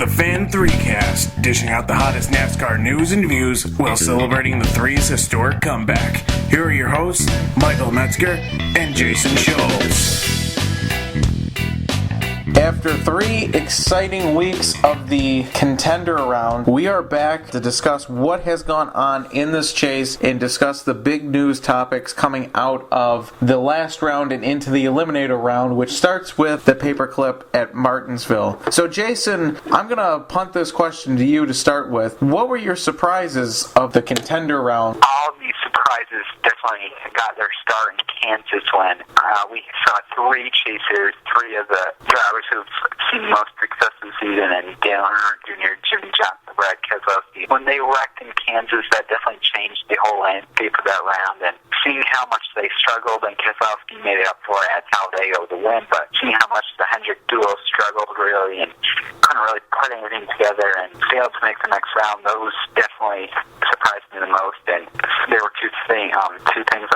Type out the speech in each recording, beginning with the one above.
the Fan3Cast, dishing out the hottest NASCAR news and views while celebrating the three's historic comeback. Here are your hosts, Michael Metzger and Jason Schultz. After 3 exciting weeks of the Contender Round, we are back to discuss what has gone on in this chase and discuss the big news topics coming out of the last round and into the Eliminator Round, which starts with the paperclip at Martinsville. So Jason, I'm going to punt this question to you to start with. What were your surprises of the Contender Round? All of these surprises definitely got their start in Kansas when we saw 3 chasers, 3 of the drivers who've seen the most success this season, and Dale Earnhardt Jr., Jimmy Johnson, Brad Keselowski. When they wrecked in Kansas, that definitely changed the whole landscape of that round, and seeing how much they struggled, and Keselowski made it up for it at Talladega with the win, but seeing how much the Hendrick duo struggled really and couldn't really put anything together and failed to make the next round, those definitely surprised me the most, and there were two things I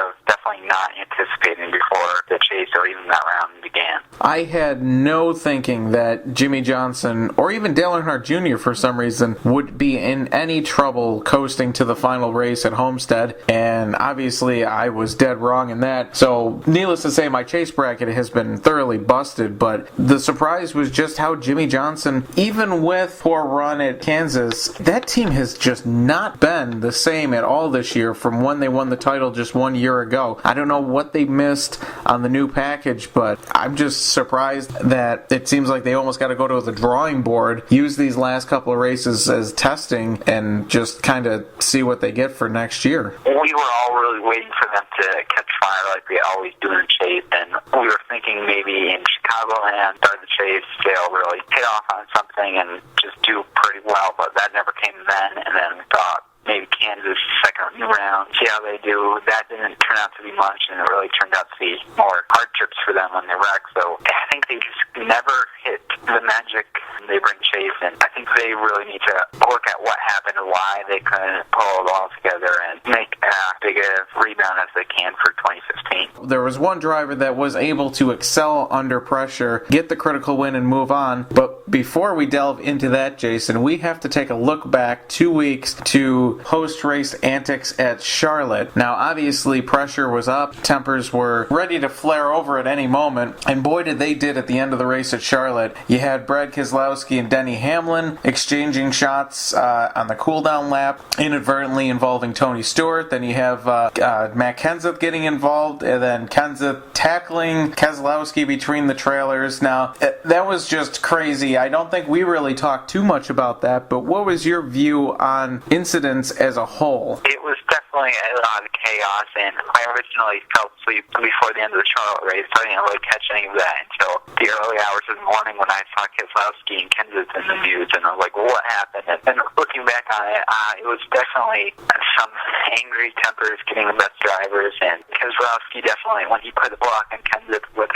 was definitely not anticipating before the chase or even that round began. I had no thinking that Jimmy Johnson or even Dale Earnhardt Jr. for some reason would be in any trouble coasting to the final race at Homestead, and obviously I was dead wrong in that. So needless to say, my chase bracket has been thoroughly busted, but the surprise was just how Jimmy Johnson, even with poor run at Kansas, that team has just not been the same at all this year from when they won the title just 1 year ago. I don't know what they missed on the new package, but I'm just surprised that it seems like they almost got to go to the drawing board, use these last couple of races as testing, and just kind of see what they get for next year. We were all really waiting for them to catch fire like we always do in the chase, and we were thinking maybe in Chicagoland, start the chase, they'll really hit off on something and just do pretty well, but that never came then, and then we thought maybe Kansas second round, see how they do. That didn't turn out to be much, and it really turned out to be more hardships for them on the wreck. So I think they just never hit the magic they bring chase, and I think they really need to look at what happened and why they couldn't pull it all together and make as big a rebound as they can for 2015. There was one driver that was able to excel under pressure, get the critical win, and move on. But before we delve into that, Jason, we have to take a look back 2 weeks to post-race antics at Charlotte. Now, obviously, pressure was up. Tempers were ready to flare over at any moment. And boy, did they did at the end of the race at Charlotte. You had Brad Keselowski and Denny Hamlin exchanging shots on the cooldown lap, inadvertently involving Tony Stewart. Then you have Matt Kenseth getting involved, and then Kenseth tackling Keselowski between the trailers. Now, that was just crazy. I don't think we really talked too much about that, but what was your view on incidents as a whole? It was definitely a lot of chaos, and I originally fell asleep before the end of the Charlotte race, so I didn't really catch any of that until the early hours of the morning when I saw Keselowski and Kenseth in the news, and I was like, well, what happened? And looking back on it, it was definitely some angry tempers getting the best drivers, and Keselowski definitely, when he put the block on Kenseth with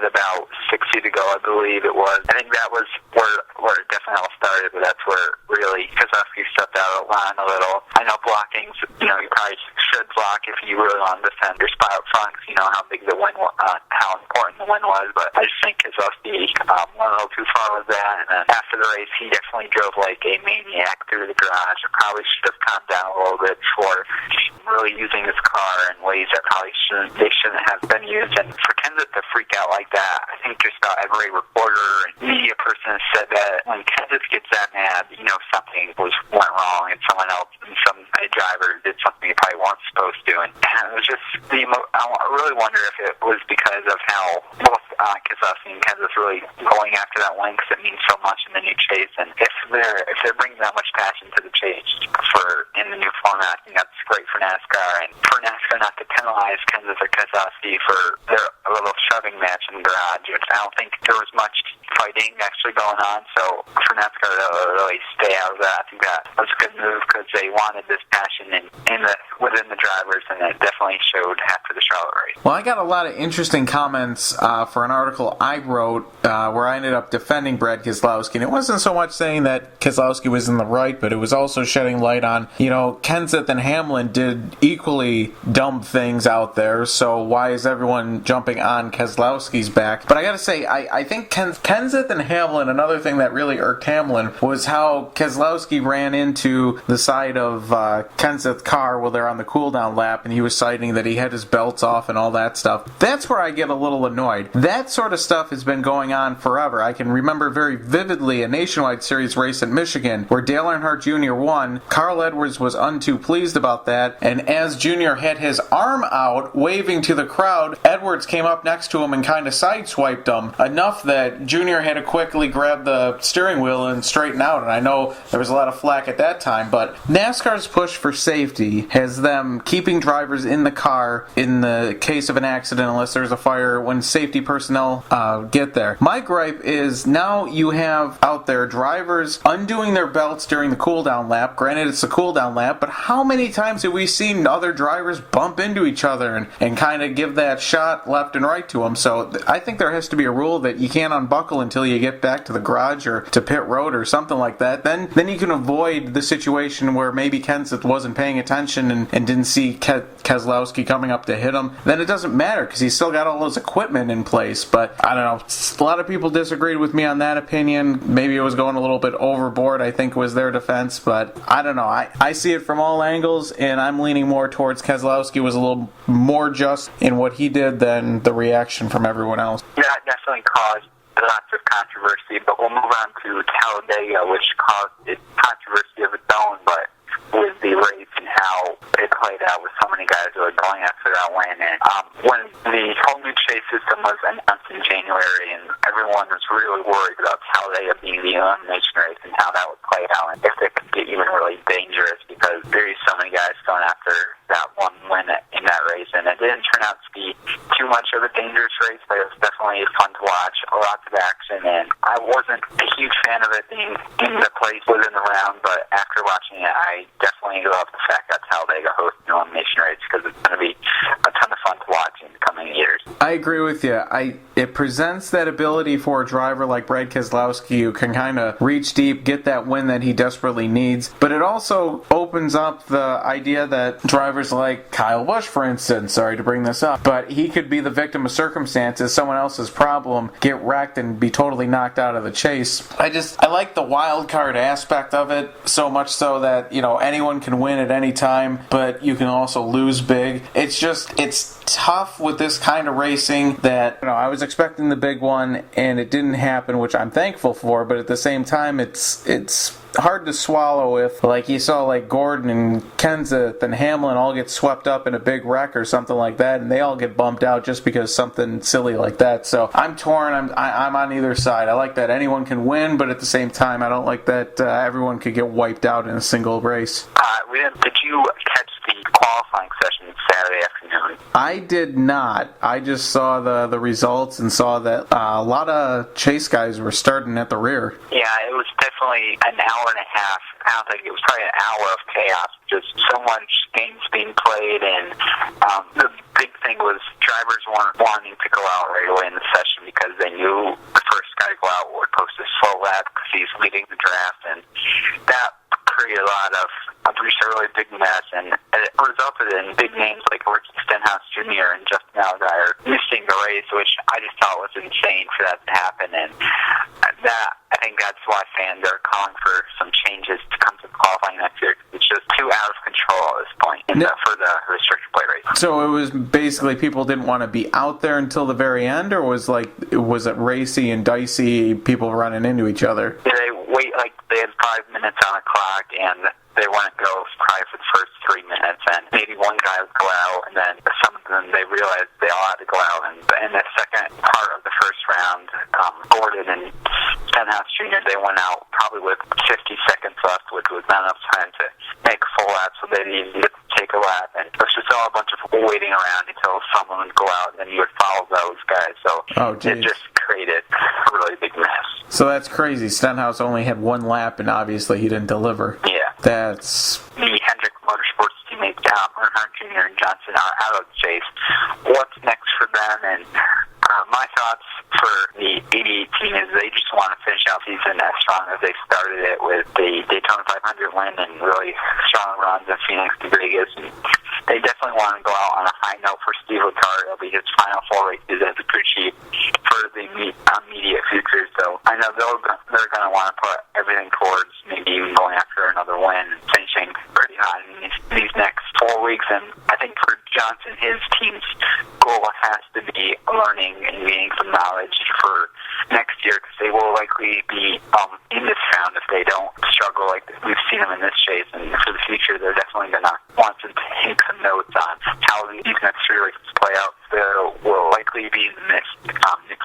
about 6 feet to go, I believe it was, I think that was where it definitely all started, but that's where really Keselowski stepped out of line a little. I know blocking's, you probably should block if you really want to defend your spot up front, because you know how big the win was, how important the win was, but I just think Keselowski went a little too far with that, and then after the race, he definitely drove like a maniac through the garage. It probably should have calmed down a little bit before really using his car in ways that probably shouldn't have been used, and for Kenseth to freak out like that, I think just about every reporter and media person has said that when Kenseth gets that mad, you know something went wrong, and someone else, a driver did something he probably wasn't supposed to, and it was just I really wonder if it was because of how both Keselowski and Kenseth really going after that win, because it means so much in the new chase, and if they're bringing that much passion to the chase in the new format, I think that's great for NASCAR, and for NASCAR not to penalize Kenseth or Keselowski for their little shoving match in the garage, which I don't think there was much fighting actually going on, so for NASCAR to really stay out of that, I think that was a good move, because they wanted this passion within the drivers, and it definitely showed after the Charlotte race. Well, I got a lot of interesting comments for an article I wrote where I ended up defending Brad Keselowski, and it wasn't so much saying that Keselowski was in the right, but it was also shedding light on, Kenseth and Hamlin did equally dumb things out there, so why is everyone jumping on Keselowski's back? But I gotta say, I think Kenseth Kenseth and Hamlin, another thing that really irked Hamlin was how Keselowski ran into the side of Kenseth's car while they're on the cooldown lap, and he was citing that he had his belts off and all that stuff. That's where I get a little annoyed. That sort of stuff has been going on forever. I can remember very vividly a Nationwide Series race in Michigan where Dale Earnhardt Jr. won. Carl Edwards was untoo pleased about that, and as Jr. had his arm out waving to the crowd, Edwards came up next to him and kind of sideswiped him enough that Jr. had to quickly grab the steering wheel and straighten out. And I know there was a lot of flack at that time, but NASCAR's push for safety has them keeping drivers in the car in the case of an accident unless there's a fire when safety personnel get there. My gripe is now you have out there drivers undoing their belts during the cooldown lap. Granted, it's a cooldown lap, but how many times have we seen other drivers bump into each other and kind of give that shot left and right to them? So I think there has to be a rule that you can't unbuckle until you get back to the garage or to pit road or something like that. Then you can avoid the situation where maybe Kenseth wasn't paying attention and didn't see Keselowski coming up to hit him. Then it doesn't matter because he's still got all his equipment in place. But I don't know. A lot of people disagreed with me on that opinion. Maybe it was going a little bit overboard, I think was their defense. But I don't know. I see it from all angles, and I'm leaning more towards Keselowski was a little more just in what he did than the reaction from everyone else. Yeah, it definitely caused lots of controversy, but we'll move on to Talladega, which caused controversy of its own, but with the race and how it played out with so many guys who were going after that win. And when the whole new chase system was announced in January, and everyone was really worried about Talladega being the elimination race and how that would play out, and if it could get even really dangerous because there's so many guys going after that one win in that race. And it didn't turn out to be too much of a dangerous race, but it was definitely fun to watch, lots of action, and I wasn't a huge fan of it being in the place within the round, but after watching it, I definitely love the fact that Talladega hosts an elimination race because it's going to be a ton of fun to watch in the coming years. I agree with you. It presents that ability for a driver like Brad Keselowski who can kind of reach deep, get that win that he desperately needs, but it also opens up the idea that drivers like Kyle Busch, for instance, sorry to bring this up, but he could be the victim of circumstances, someone else's problem, get wrecked and be totally knocked out of the chase. I like the wild card aspect of it so much so that, anyone can win at any time, but you can also lose big. It's tough with this kind of racing that, I was expecting the big one and it didn't happen, which I'm thankful for, but at the same time, it's hard to swallow if, like you saw, like Gordon and Kenseth and Hamlin all get swept up in a big wreck or something like that, and they all get bumped out just because something silly like that. So I'm torn. I'm on either side. I like that anyone can win, but at the same time, I don't like that everyone could get wiped out in a single race. Did you catch the qualifying session Saturday afternoon? I did not. I just saw the results and saw that a lot of chase guys were starting at the rear. Yeah, it was definitely an hour and a half. I don't think it was probably an hour of chaos. Just so much games being played, and the big thing was drivers weren't wanting to go out right away in the session because they knew the first guy to go out would post a slow lap because he's leading the draft, and that created a lot of a really big mess, and it resulted in big names like Ricky Stenhouse Jr. and Justin Allgaier missing the race, which I just thought was insane for that to happen. And I think that's why fans are calling for some changes to come to qualifying next year. It's just too out of control at this point for the restricted play race. So it was basically people didn't want to be out there until the very end, or was it racy and dicey, people running into each other? They they had 5 minutes on the clock, and they wouldn't go probably for the first 3 minutes, and maybe one guy would go out, and then some of them, they realized they all had to go out. And in the second part of the first round, Gordon and Stenhouse Jr., they went out probably with 50 seconds left, which was not enough time to make a full lap, so they didn't even get to take a lap. And it was just all a bunch of waiting around until someone would go out, and then you would follow those guys. So it just created a really big mess. So that's crazy. Stenhouse only had one lap, and obviously he didn't deliver. Yeah. That's... The Hendrick Motorsports teammates Earnhardt Jr. and Johnson are out of the chase. What's next for them? And my thoughts for the 88 team is they just want to finish out the season as strong as they started it with the Daytona 500 win and really strong runs in Phoenix to Vegas. And they definitely want to go out on a high note for Steve Letarte. It'll be his final 4 races as a crew chief for the immediate future. So I know they're going to want to put everything towards maybe even going after another win and finishing pretty hot in these next 4 weeks. And I think for Johnson, his team's goal has to be learning and gaining some knowledge for next year, because they will likely be in this round if they don't struggle like we've seen them in this chase. And for the future, they're definitely going to want to take some notes on how these next 3 races play out. There will likely be the mix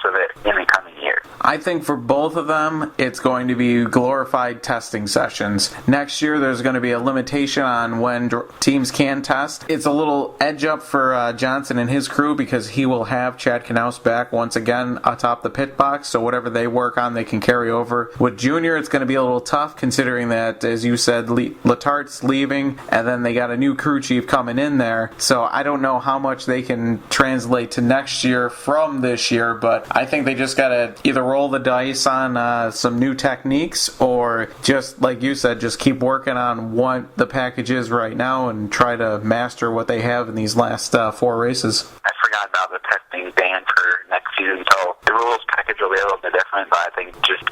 of it in the coming year. I think for both of them, it's going to be glorified testing sessions. Next year, there's going to be a limitation on when teams can test. It's a little edge up for Johnson and his crew, because he will have Chad Knaus back once again atop the pit box, so whatever they work on, they can carry over. With Junior, it's going to be a little tough, considering that, as you said, Letarte's leaving, and then they got a new crew chief coming in there, so I don't know how much they can translate to next year from this year, but I think they just got to either roll the dice on some new techniques, or just, like you said, just keep working on what the package is right now and try to master what they have in these last 4 races. I forgot about the testing ban for next season, so the rules package will be a little bit different, but I think just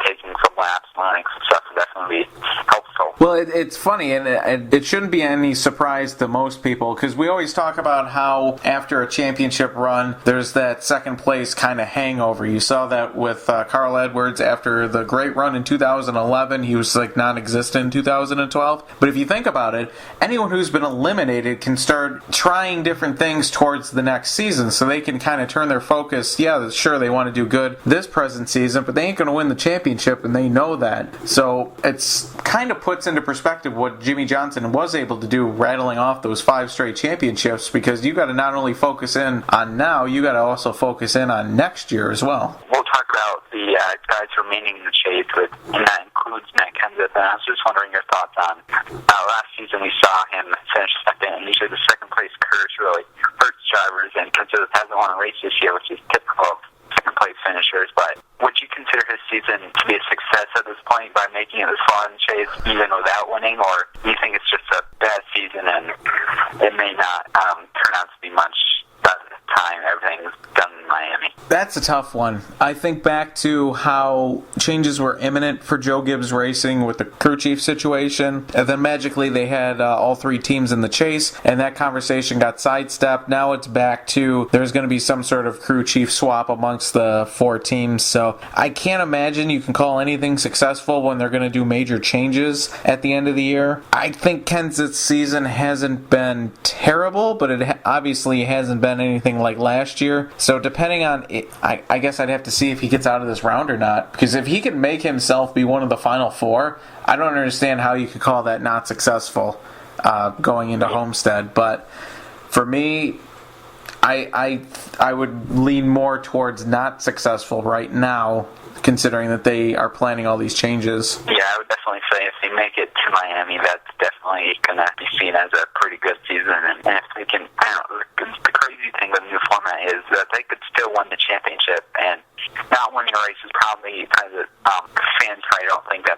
taking some laps, learning some stuff will definitely be helpful. Well, it's funny, and it shouldn't be any surprise to most people, because we always talk about how after a championship run, there's that second place kind of hangover. You saw that with Carl Edwards after the great run in 2011. He was like non-existent in 2012. But if you think about it, anyone who's been eliminated can start trying different things towards the next season, so they can kind of turn their focus. Yeah, sure, they want to do good this present season, but they ain't going to win the championship, and they know that. So it's kind of puts into perspective what Jimmy Johnson was able to do, rattling off those 5 straight championships, because you got to not only focus in on now, you got to also focus in on next year as well. We'll talk about the guys remaining in the chase, and that includes Matt Kenseth. And I was just wondering your thoughts on last season. We saw him finish second, and usually the second place curse really hurts drivers, and Kenseth hasn't won a race this year, which is typical of second place finishers. But would you consider his season to be a success at this point by making it this far in the chase even without winning, or do you think it's just a bad season and it may not turn out to be much by the time everything's done in Miami? That's a tough one. I think back to how changes were imminent for Joe Gibbs Racing with the crew chief situation, and then magically they had all 3 teams in the chase, and that conversation got sidestepped. Now it's back to there's going to be some sort of crew chief swap amongst the 4 teams, so I can't imagine you can call anything successful when they're going to do major changes at the end of the year. I think Kenseth's season hasn't been terrible, but it obviously hasn't been anything like last year, so depending on it, I guess I'd have to see if he gets out of this round or not, because if he can make himself be one of the final 4, I don't understand how you could call that not successful going into Homestead. But for me, I would lean more towards not successful right now, considering that they are planning all these changes. Yeah, I would definitely say if they make it to Miami, that's definitely going to be seen as a pretty good season. And if they can, the crazy thing with the new format is that they could still win the championship, and not winning a race is probably kind of fans probably don't think that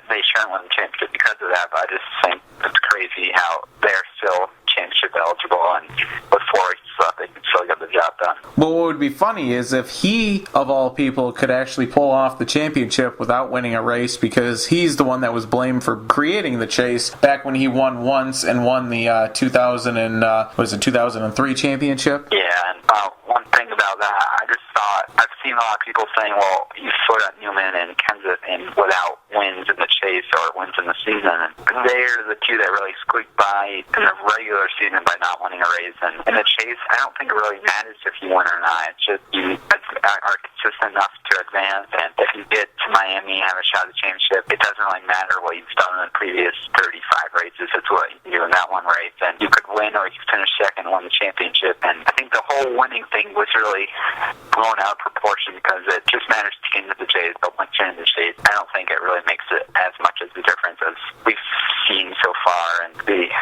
they shouldn't win the championship because of that. But I just think it's crazy how they're still championship eligible, and with 4 races left, they can still get the job done. Well, what would be funny is if he, of all people, could actually pull off the championship without winning a race, because he's the one that was blamed for creating the chase back when he won once and won the 2003 championship. Yeah, and one thing about that, I've seen a lot of people saying, well, you sort out Newman and Kenseth without wins in the chase or wins in the season. And they're the 2 that really squeaked by in the regular season by not winning a race. And in the chase, I don't think it really matters if you win or not. It's just you are consistent enough to advance. And if you get to Miami and have a shot at the championship, it doesn't really matter what you've done in the previous 35 races. It's what you can do in that one race. And you could win or you could finish second and win the championship. And I think the whole winning thing was really blown out of proportion because it just matters to get into the chase, but once you're in the chase, I don't think it really makes it as much as the difference as we've seen so far and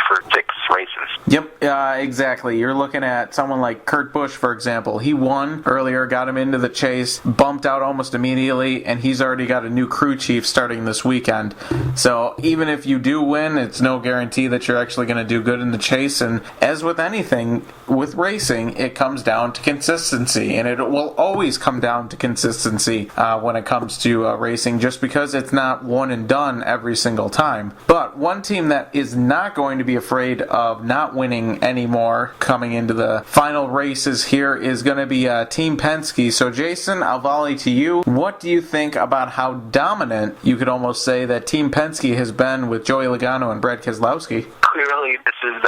for 6 races. Yep, exactly. You're looking at someone like Kurt Busch, for example. He won earlier, got him into the chase, bumped out almost immediately, and he's already got a new crew chief starting this weekend. So even if you do win, it's no guarantee that you're actually going to do good in the chase. And as with anything, with racing, it comes down to consistency, and it will always come down to consistency when it comes to racing, just because it's not one and done every single time. But one team that is not going to be afraid of not winning anymore coming into the final races here is going to be Team Penske. So Jason, I'll volley to you. What do you think about how dominant, you could almost say, that Team Penske has been with Joey Logano and Brad Keselowski? Clearly, this is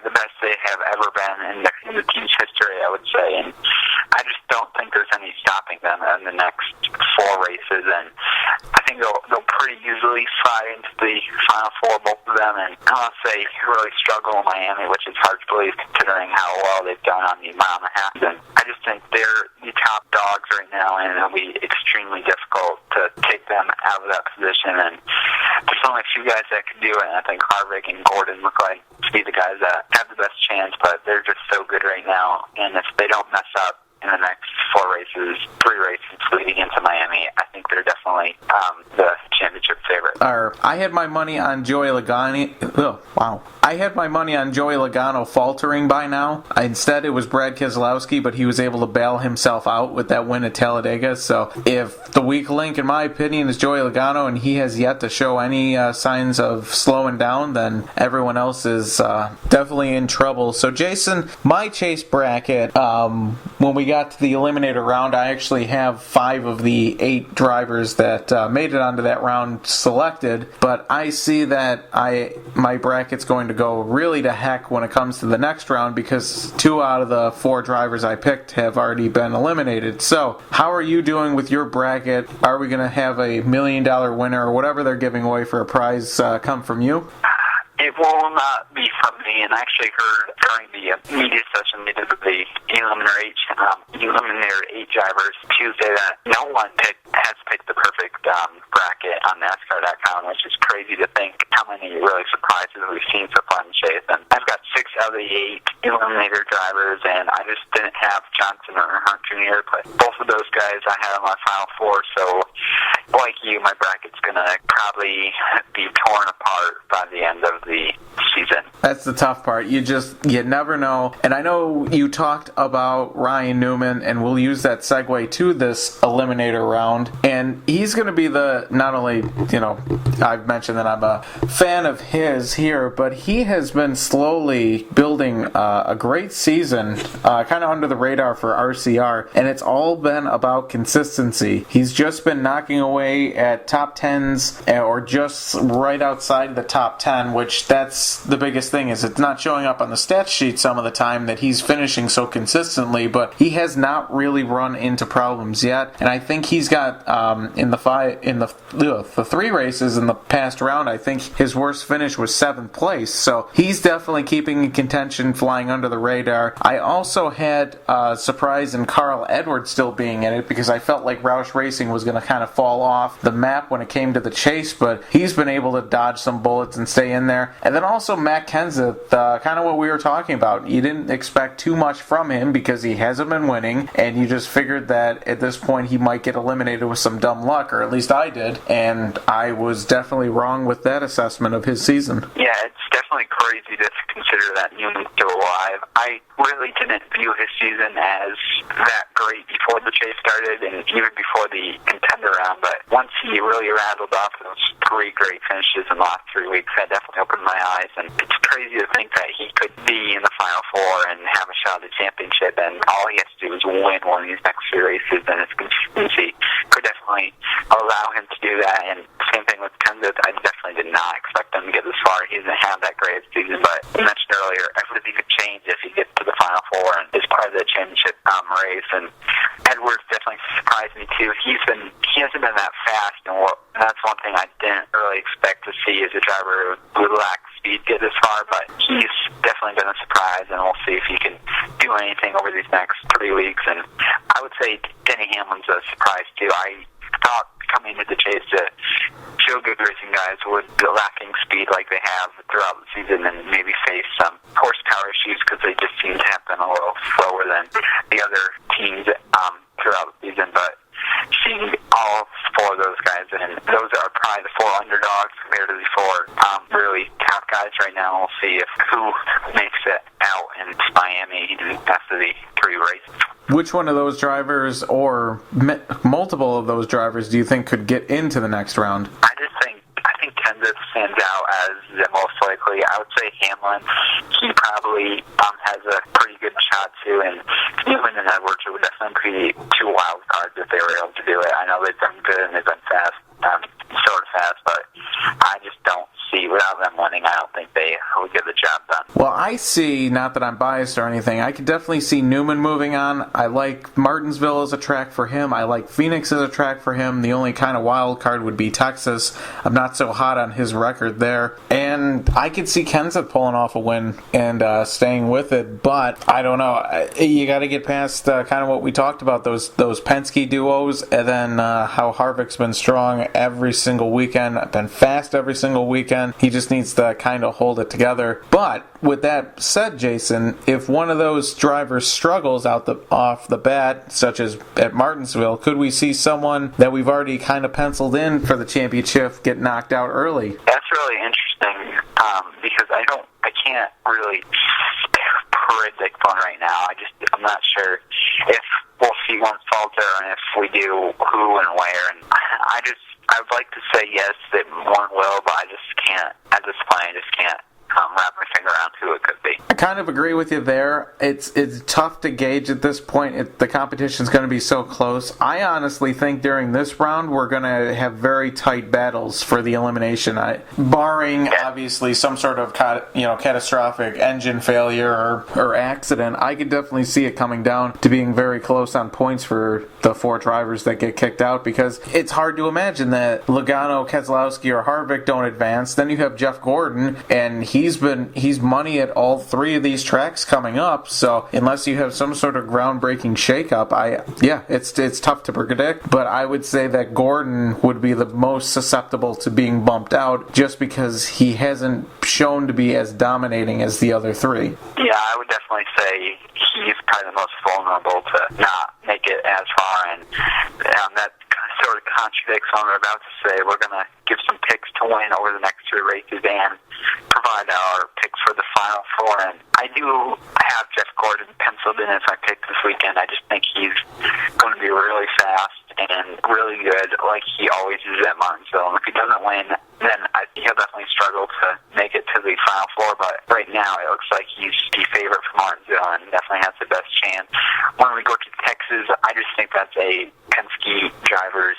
the best they have ever been in the team's history, I would say. And I just don't think there's any stopping them in the next 4 races. And I think they'll pretty easily slide into the final 4, both of them. And I'll say really struggle in Miami, which is hard to believe considering how well they've done on the mile and a half. And I just think they're the top dogs right now, and it'll be extremely difficult to take them out of that position. And there's only a few guys that can do it, and I think Harvick and Gordon look like to be the guys that have the best chance, but they're just so good right now. And if they don't mess up in the next 4 races, 3 races leading into Miami, I think they're definitely the championship favorite. I had my money on Joey Logano. Oh, wow. I had my money on Joey Logano faltering by now. Instead, it was Brad Keselowski, but he was able to bail himself out with that win at Talladega. So if the weak link, in my opinion, is Joey Logano, and he has yet to show any signs of slowing down, then everyone else is definitely in trouble. So Jason, my chase bracket, when we got to the Eliminator Round, I actually have 5 of the 8 drivers that made it onto that round selected, but I see that my bracket's going to go really to heck when it comes to the next round, because 2 out of the 4 drivers I picked have already been eliminated. So how are you doing with your bracket? Are we going to have a $1 million winner or whatever they're giving away for a prize come from you? It will not be from me, and I actually heard during the media session they did with the Eliminator 8 drivers Tuesday that no one has picked the perfect bracket on NASCAR.com, which is crazy to think how many really surprises we've seen so far in the chase. And I've got 6 out of the 8 Eliminator drivers, and I just didn't have Johnson or Hunt Jr., but both of those guys I had on my final 4, so like you, my bracket's going to probably be torn apart by the end of the season. That's the tough part. You never know. And I know you talked about Ryan Newman, and we'll use that segue to this Eliminator Round. And he's going to be not only, I've mentioned that I'm a fan of his here, but he has been slowly building a great season, kind of under the radar for RCR, and it's all been about consistency. He's just been knocking away at top 10s or just right outside the top 10, which that's the biggest thing, is it's not showing up on the stat sheet some of the time that he's finishing so consistently, but he has not really run into problems yet. And I think he's got in the 3 races in the past round, I think his worst finish was 7th place. So he's definitely keeping in contention, flying under the radar. I also had a surprise in Carl Edwards still being in it, because I felt like Roush Racing was going to kind of fall off the map when it came to the chase, but he's been able to dodge some bullets and stay in there. And then also Matt Kenseth, kind of what we were talking about. You didn't expect too much from him because he hasn't been winning, and you just figured that at this point he might get eliminated with some dumb luck, or at least I did, and I was definitely wrong with that assessment of his season. Yeah, it's definitely crazy to consider that Newman's still alive. I really didn't view his season as that great before the chase started and even before the contender round, but once he really rattled off those 3 great finishes in the last 3 weeks, that definitely opened my eyes. And it's crazy to think that he could be in the final 4 and have a shot at the championship, and all he has to do is win one of these next 3 races, and his consistency could definitely allow him to do that. And same thing with Kenseth. I definitely did not expect him to get this far. He doesn't have that great season, but you mentioned earlier, everything could change if he gets to the final 4 and is part of the championship race. And Edwards definitely surprised me too. He hasn't been that fast, and that's one thing I didn't really expect to see as a driver who lacks speed get this far, but he's definitely been a surprise, and we'll see if he can do anything over these next 3 weeks. And I would say Denny Hamlin's a surprise too. I thought coming into the chase that Joe good racing guys would be lacking speed like they have throughout the season and maybe face some horsepower issues because they just seem to have been a little slower than the other teams throughout the season. But seeing all four of those guys, and those are probably the four underdogs compared to the four really top guys right now. We'll see who makes it out in Miami after the 3 races. Which one of those drivers, or multiple of those drivers, do you think could get into the next round? I think Kenseth stands out as the most likely. I would say Hamlin. He probably has a pretty good shot too, and Newman and Edwards would definitely be 2 wild cards if they were able to do it. I know they've been good and they've been fast, sort of fast, but I just don't see, without them winning, I don't think they would get the job done. Well, I see, not that I'm biased or anything, I could definitely see Newman moving on. I like Martinsville as a track for him. I like Phoenix as a track for him. The only kind of wild card would be Texas. I'm not so hot on his record there. And I could see Kenseth pulling off a win and staying with it, but I don't know. You got to get past kind of what we talked about, those Penske duos, and then how Harvick's been strong every single weekend, been fast every single weekend. He just needs to kind of hold it together. But with that said, Jason, if one of those drivers struggles off the bat, such as at Martinsville, could we see someone that we've already kind of penciled in for the championship get knocked out early? That's really interesting because I can't really predict one right now. I'm not sure if we'll see one falter, and if we do, who and where. And I would like to say yes that one will, but I just can't, at this point, I just can't wrap my finger around who it could be. I kind of agree with you there. It's tough to gauge at this point. The competition's going to be so close. I honestly think during this round we're going to have very tight battles for the elimination. Barring obviously some sort of catastrophic engine failure or accident, I could definitely see it coming down to being very close on points for the 4 drivers that get kicked out, because it's hard to imagine that Logano, Keselowski, or Harvick don't advance. Then you have Jeff Gordon, and he's money at all 3 of these tracks coming up. So unless you have some sort of groundbreaking shakeup, it's tough to predict. But I would say that Gordon would be the most susceptible to being bumped out, just because he hasn't shown to be as dominating as the other 3. Yeah, I would definitely say he's probably the most vulnerable to not make it as far, and that sort of contradicts what I'm about to say. We're going to give some picks to win over the next 3 races and provide our picks for the Final Four. And I do have Jeff Gordon penciled in as my pick this weekend. I just think he's going to be really fast and really good, like he always is at Martinsville. And if he doesn't win, then he'll definitely struggle to make it to the Final Four. But right now, it looks like he's the favorite for Martinsville and definitely has the best chance. When we go to Texas, I just think that's a Penske driver's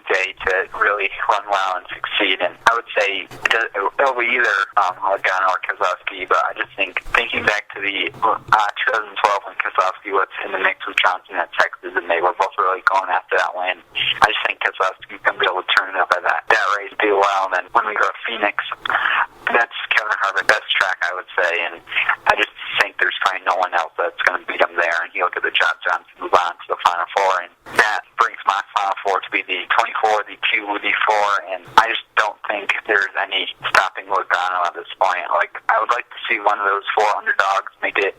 day to really run well and succeed. And I would say it'll be either Logano or Keselowski, but I just think, thinking back to the 2012 when Keselowski was in the mix with Johnson at Texas, and they were both really going after that win, I just think Keselowski's going to be able to turn it up at that race, do well. And then when we go to Phoenix, that's Kevin Harvick's best track, I would say, and I just think there's probably no one else that's going to beat him there, and he'll get the job done to move on to the Final Four. And that brings my Final Four to be the 24, the 2, the 4, and I just don't think there's any stopping Logano at this point. I would like to see one of those 4 underdogs make it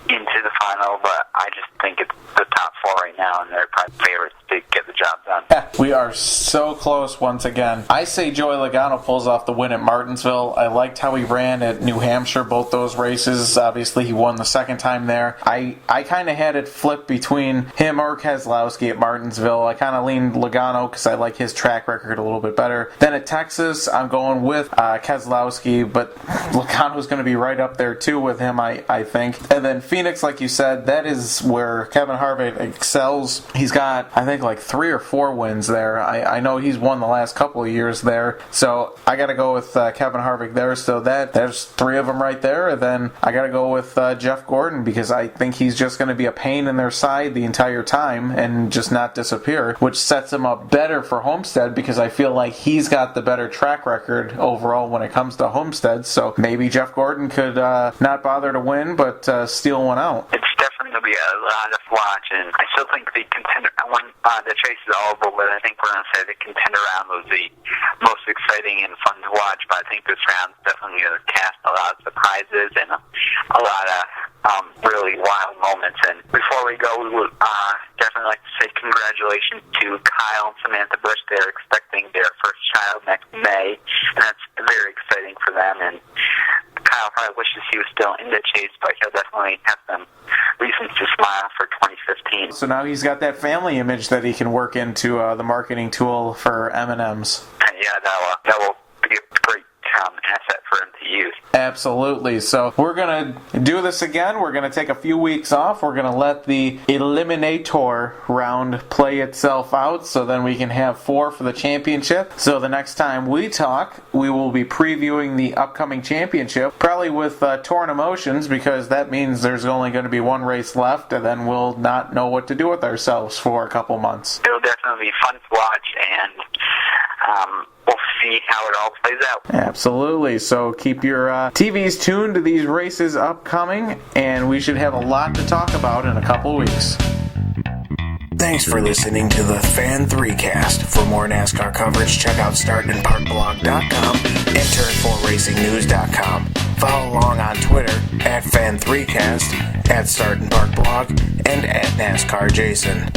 into the final, but I just think it's the top 4 right now, and they're probably favorites to get the job done. We are so close once again. I say Joey Logano pulls off the win at Martinsville. I liked how he ran at New Hampshire, both those races. Obviously, he won the second time there. I kind of had it flipped between him or Keselowski at Martinsville. I kind of leaned Logano because I like his track record a little bit better. Then at Texas, I'm going with Keselowski, but Logano's going to be right up there too with him, I think. And then Phoenix, like you said, that is where Kevin Harvick excels. He's got, I think, like 3 or 4 wins there. I know he's won the last couple of years there, so I got to go with Kevin Harvick there. So there's 3 of them right there. And then I got to go with Jeff Gordon, because I think he's just going to be a pain in their side the entire time and just not disappear, which sets him up better for Homestead, because I feel like he's got the better track record overall when it comes to Homestead. So maybe Jeff Gordon could not bother to win, but steal one out. It's definitely going to be a lot of watch, and I still think the contender, when the chase is over, but I think we're going to say the contender round was the most exciting but I think this round's definitely going to cast a lot of surprises and a lot of really wild moments. And before we go, we would definitely like to say congratulations to Kyle and Samantha Bush. They're expecting their first child next May, and that's very exciting for them. And Kyle probably wishes he was still in the chase, but he'll definitely have some reasons to smile for 2015. So now he's got that family image that he can work into the marketing tool for M&M's. Yeah, that will be a great asset for him to use. Absolutely. So we're going to do this again. We're going to take a few weeks off. We're going to let the Eliminator Round play itself out, so then we can have 4 for the championship. So the next time we talk, we will be previewing the upcoming championship, probably with torn emotions, because that means there's only going to be one race left, and then we'll not know what to do with ourselves for a couple months. It'll definitely be fun to watch, and we'll see how it all plays out. Absolutely. So keep your TVs tuned to these races upcoming, and we should have a lot to talk about in a couple weeks. Thanks for listening to the Fan3Cast. For more NASCAR coverage, check out startandparkblog.com and turn4racingnews.com. Follow along on Twitter at Fan3Cast, at Start and Park Blog, and at NASCAR Jason.